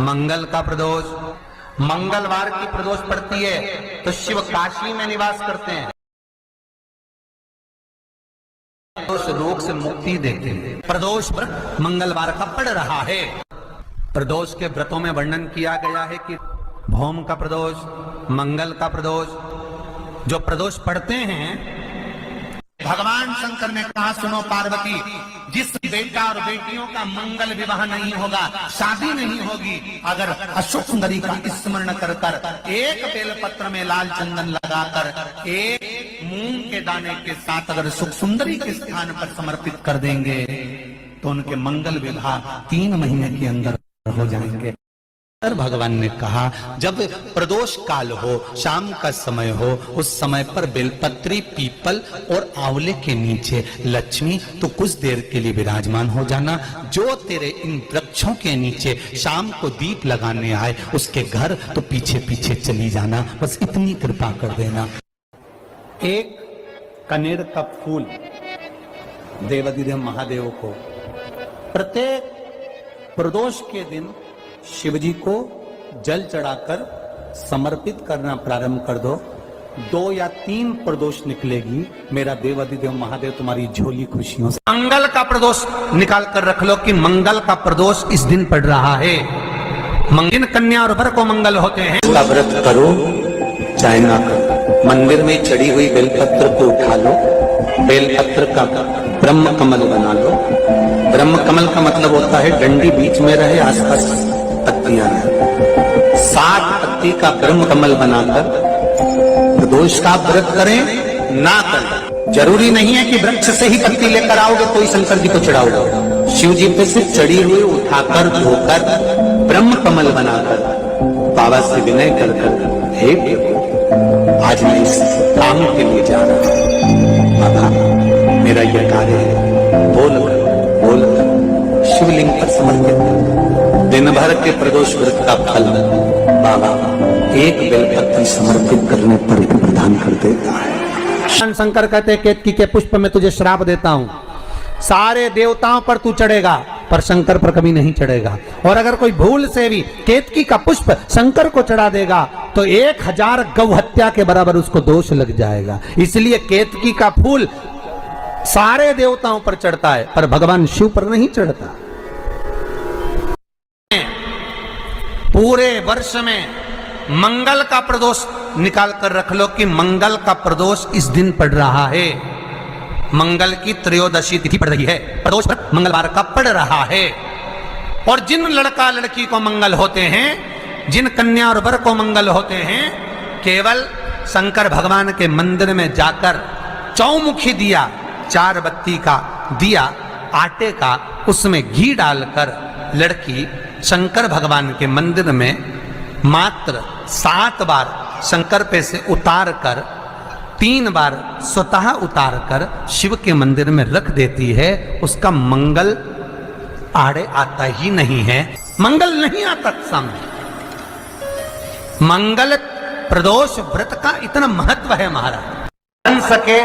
मंगल का प्रदोष, मंगलवार की प्रदोष पड़ती है तो शिव काशी में निवास करते हैं, प्रदोष रोग से मुक्ति देते हैं। प्रदोष व्रत मंगलवार का पड़ रहा है। प्रदोष के व्रतों में वर्णन किया गया है कि भौम का प्रदोष, मंगल का प्रदोष, जो प्रदोष पढ़ते हैं, भगवान शंकर ने कहा सुनो पार्वती, जिस बेटा और बेटियों का मंगल विवाह नहीं होगा, शादी नहीं होगी, अगर अशोक सुंदरी का स्मरण कर कर एक बेलपत्र में लाल चंदन लगाकर एक मूंग के दाने के साथ अगर सुख सुंदरी के स्थान पर समर्पित कर देंगे तो उनके मंगल विवाह 3 महीने के अंदर हो जाएंगे। भगवान ने कहा जब प्रदोष काल हो, शाम का समय हो, उस समय पर बेलपत्री, पीपल और आंवले के नीचे लक्ष्मी तो कुछ देर के लिए विराजमान हो जाना। जो तेरे इन वृक्षों के नीचे शाम को दीप लगाने आए उसके घर तो पीछे पीछे चली जाना, बस इतनी कृपा कर देना। एक कनेर का फूल देवाधिदेव महादेव को प्रत्येक प्रदोष के दिन शिव जी को जल चढ़ाकर समर्पित करना प्रारंभ कर दो। 2 या 3 प्रदोष निकलेगी, मेरा देवाधिदेव महादेव तुम्हारी झोली खुशियों से। मंगल का प्रदोष निकाल कर रख लो कि मंगल का प्रदोष इस दिन पड़ रहा है। मंगिन कन्या और वर को मंगल होते हैं। इसका व्रत करो चाहे ना करो, मंदिर में चढ़ी हुई बेलपत्र को उठा लो, बेलपत्र का ब्रह्म कमल बना लो। ब्रह्म कमल का मतलब होता है डंडी बीच में रहे, आसपास पत्तियां रहे। 60 पत्ती का ब्रह्म कमल बनाकर प्रदोष का व्रत करें ना करें, जरूरी नहीं है कि वृक्ष से ही पत्ती लेकर आओगे तो ही शंकर जी को चढ़ाओगे। शिव जी पे से चढ़ी हुई उठाकर धोकर ब्रह्म कमल बनाकर बाबा से विनय कर हे प्रभु, आज मैं इस काम के लिए जा रहा हूं, बाबा मेरा यह कार्य है, बोल शिवलिंग पर समर्पित कर। दिन भर के प्रदोष व्रत का फल बाबा एक बेलपत्र समर्पित करने पर ही प्रदान कर देता है। शंकर कहते हैं केतकी के पुष्प में तुझे श्राप देता हूं, सारे देवताओं पर तू चढ़ेगा पर शंकर पर कभी नहीं चढ़ेगा। और अगर कोई भूल से भी केतकी का पुष्प शंकर को चढ़ा देगा तो 1000 गौ हत्या के बराबर उसको दोष लग जाएगा। इसलिए केतकी का फूल सारे देवताओं पर चढ़ता है पर भगवान शिव पर नहीं चढ़ता। पूरे वर्ष में मंगल का प्रदोष निकाल कर रख लो कि मंगल का प्रदोष इस दिन पड़ रहा है। मंगल की त्रयोदशी तिथि पड़ रही है, प्रदोष मंगलवार का पड़ रहा है। और जिन लड़का लड़की को मंगल होते हैं, जिन कन्या और वर को मंगल होते हैं, केवल शंकर भगवान के मंदिर में जाकर चौमुखी दिया, 4 बत्ती का दिया आटे का, उसमें घी डालकर लड़की शंकर भगवान के मंदिर में मात्र 7 बार शंकर पे से उतार कर 3 बार स्वतः उतार कर शिव के मंदिर में रख देती है। उसका मंगल आड़े आता ही नहीं है, मंगल नहीं आता सामने। मंगल प्रदोष व्रत का इतना महत्व है महाराज। बन सके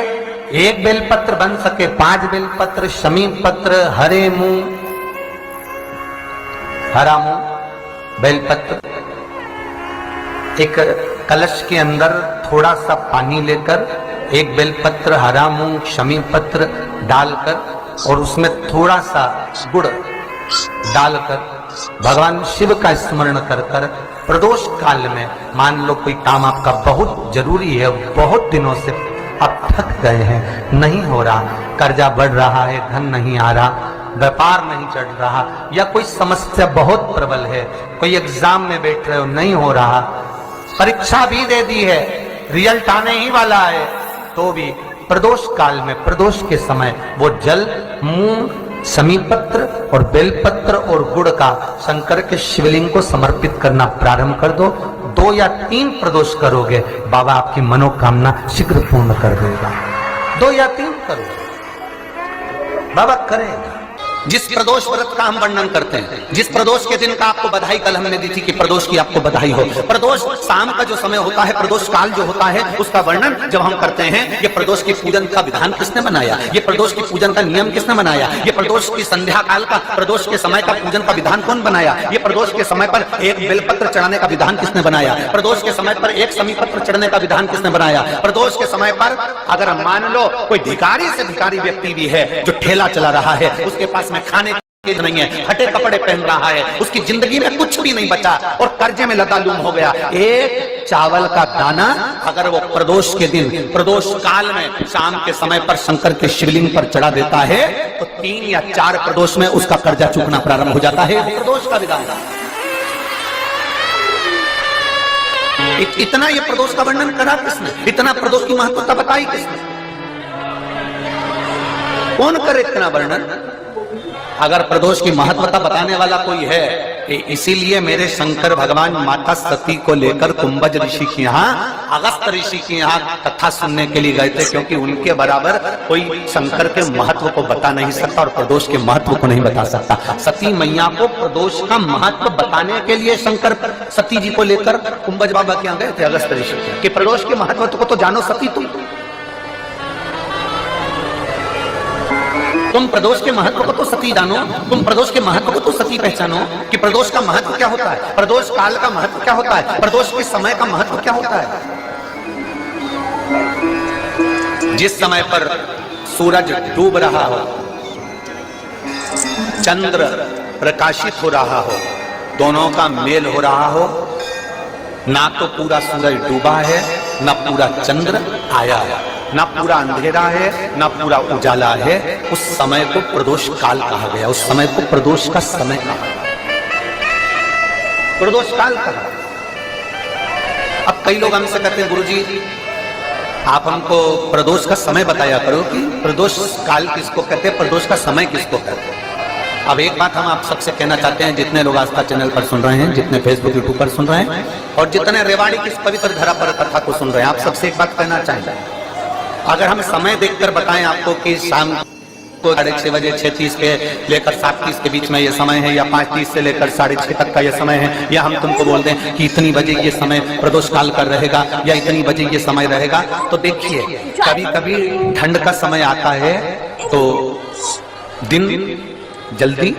1 बेलपत्र, बन सके 5 बेलपत्र, शमी पत्र, हरे मूंग, हरा मूंग, बेलपत्र, एक कलश के अंदर थोड़ा सा पानी लेकर 1 बेलपत्र, हरा मूंग, शमी पत्र डालकर और उसमें थोड़ा सा गुड़ डालकर भगवान शिव का स्मरण कर कर प्रदोष काल में, मान लो कोई काम आपका बहुत जरूरी है, बहुत दिनों से आप थक गए हैं, नहीं हो रहा, कर्जा बढ़ रहा है, धन नहीं आ रहा, व्यापार नहीं चढ़ रहा, या कोई समस्या बहुत प्रबल है, कोई एग्जाम में बैठ रहे हो नहीं हो रहा, परीक्षा भी दे दी है, रिजल्ट आने ही वाला है, तो भी प्रदोष काल में, प्रदोष के समय वो जल, मूंग, शमी पत्र और बेलपत्र और गुड़ का शंकर के शिवलिंग को समर्पित करना प्रारंभ कर दो। 2 या 3 प्रदोष करोगे, बाबा आपकी मनोकामना शीघ्र पूर्ण कर देगा। 2 या 3 करोगे, बाबा करेगा। जिस प्रदोष व्रत का हम वर्णन करते हैं, जिस प्रदोष के दिन का आपको बधाई कल हमने दी थी कि प्रदोष की आपको बधाई हो, प्रदोष शाम का जो समय होता है, प्रदोष काल जो होता है, उसका वर्णन जब हम करते हैं, ये प्रदोष की पूजन का विधान किसने बनाया, ये प्रदोष की पूजन का नियम किसने बनाया, ये प्रदोष की संध्या काल का, प्रदोष के समय का पूजन का विधान कौन बनाया, ये प्रदोष के समय पर एक बेलपत्र चढ़ाने का विधान किसने बनाया, प्रदोष के समय पर एक समी पत्र चढ़ने का विधान किसने बनाया, प्रदोष के समय पर अगर मान लो कोई भिखारी से भिखारी व्यक्ति भी है जो ठेला चला रहा है, उसके पास में खाने नहीं है, फटे कपड़े पहन रहा है, उसकी जिंदगी में कुछ भी नहीं बचा और कर्जे में लतालूम हो गया, एक चावल का दाना अगर वो प्रदोष के दिन, प्रदोष काल में शाम के समय पर शंकर के शिवलिंग पर चढ़ा देता है तो 3 या 4 प्रदोष में उसका कर्जा चूकना प्रारंभ हो जाता है। प्रदोष का विधान, इतना ये प्रदोष का वर्णन करा किसने, इतना प्रदोष की महत्वता बताई किसने, कौन करे इतना वर्णन। अगर प्रदोष की महत्वता बताने वाला कोई है, इसीलिए मेरे शंकर भगवान माता सती को लेकर कुंभज ऋषि के यहाँ, अगस्त ऋषि के यहाँ कथा सुनने के लिए गए थे, क्योंकि उनके बराबर कोई शंकर के महत्व को बता नहीं सकता और प्रदोष के महत्व को नहीं बता सकता। सती मैया को प्रदोष का महत्व बताने के लिए शंकर सती जी को लेकर कुंभज बाबा के यहाँ गए थे, अगस्त ऋषि, कि प्रदोष के महत्व को तो जानो सती तुम प्रदोष के महत्व को तो सती जानो, तुम प्रदोष के महत्व को तो सती पहचानो कि प्रदोष का महत्व क्या होता है, प्रदोष काल का महत्व क्या होता है, प्रदोष के समय का महत्व क्या होता है। जिस समय पर सूरज डूब रहा हो, चंद्र प्रकाशित हो रहा हो, दोनों का मेल हो रहा हो, ना तो पूरा सूरज डूबा है, ना पूरा चंद्र आया है, ना पूरा अंधेरा है, ना पूरा उजाला है, उस समय को प्रदोष काल कहा गया, उस समय को प्रदोष का समय कहा, प्रदोष काल कहा। अब कई लोग हमसे कहते हैं गुरुजी आप हमको प्रदोष का समय बताया करो कि प्रदोष काल किसको कहते हैं, प्रदोष का समय किसको कहते हैं। अब एक बात हम आप सबसे कहना चाहते हैं, जितने लोग आस्था चैनल पर सुन रहे हैं, जितने फेसबुक यूट्यूब पर सुन रहे हैं और जितने रेवाड़ी की इस पवित्र धरा पर कथा को सुन रहे हैं, आप सबसे एक बात कहना चाहेंगे, अगर हम समय देखकर बताएं आपको कि शाम को 6:30 बजे 6:30 से लेकर 7:30 के बीच में ये समय है, या 5:30 से लेकर 6:30 तक का ये समय है, या हम तुमको बोल दें कि इतनी बजे ये समय प्रदोष काल कर रहेगा या इतनी बजे ये समय रहेगा, तो देखिए कभी कभी ठंड का समय आता है तो दिन जल्दी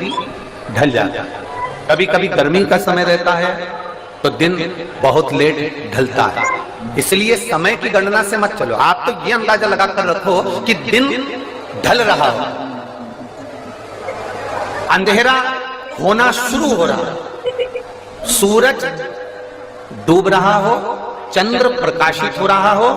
ढल जाता है, कभी कभी गर्मी का समय रहता है तो दिन बहुत लेट ढलता है। इसलिए समय की गणना से मत चलो, आप तो ये अंदाजा लगाकर रखो कि दिन ढल रहा हो, अंधेरा होना शुरू हो रहा हो, सूरज डूब रहा हो, चंद्र प्रकाशित हो रहा हो,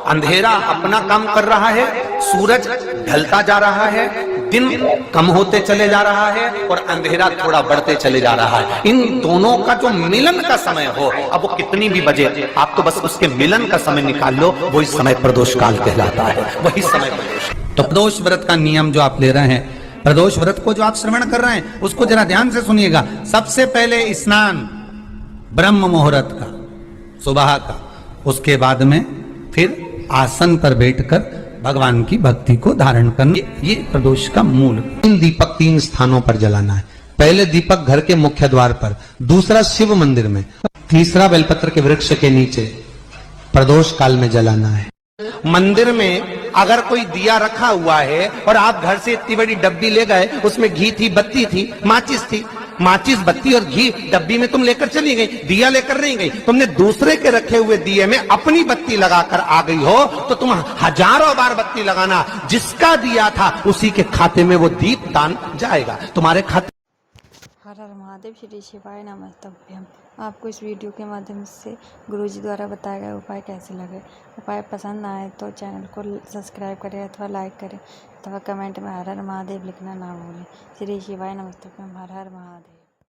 अंधेरा अपना काम कर रहा है, सूरज ढलता जा रहा है, दिन कम होते चले जा रहा है और अंधेरा थोड़ा बढ़ते चले जा रहा है, इन दोनों का जो मिलन का समय हो, अब वो कितनी भी बजे, आप तो बस उसके मिलन का समय निकाल लो, वही समय प्रदोष काल कहलाता है, वही समय प्रदोष। तो प्रदोष व्रत का नियम जो आप ले रहे हैं, प्रदोष व्रत को जो आप श्रवण कर रहे हैं, उसको जरा ध्यान से सुनिएगा। सबसे पहले स्नान ब्रह्म मुहूर्त का, सुबह का, उसके बाद में फिर आसन पर बैठकर भगवान की भक्ति को धारण करना, ये प्रदोष का मूल। 3 दीपक 3 स्थानों पर जलाना है। पहले दीपक घर के मुख्य द्वार पर, दूसरा शिव मंदिर में, तीसरा बेलपत्र के वृक्ष के नीचे प्रदोष काल में जलाना है। मंदिर में अगर कोई दिया रखा हुआ है और आप घर से इतनी बड़ी डब्बी ले गए, उसमें घी थी, बत्ती थी, माचिस थी, माचिस बत्ती और घी डब्बी में तुम लेकर चली गई, दिया लेकर नहीं गई, तुमने दूसरे के रखे हुए दिए में अपनी बत्ती लगाकर आ गई हो, तो तुम हजारों बार बत्ती लगाना, जिसका दिया था उसी के खाते में वो दीप दान जाएगा, तुम्हारे खाते। हर हर महादेव, श्री शिवाय नमस्तभ्यम। आपको इस वीडियो के माध्यम से गुरुजी द्वारा बताए गए उपाय कैसे लगे, उपाय पसंद आए तो चैनल को सब्सक्राइब करें अथवा लाइक करें अथवा कमेंट में हर हर महादेव लिखना ना भूलें। श्री शिवाय नमस्तभ्यम। हर हर महादेव।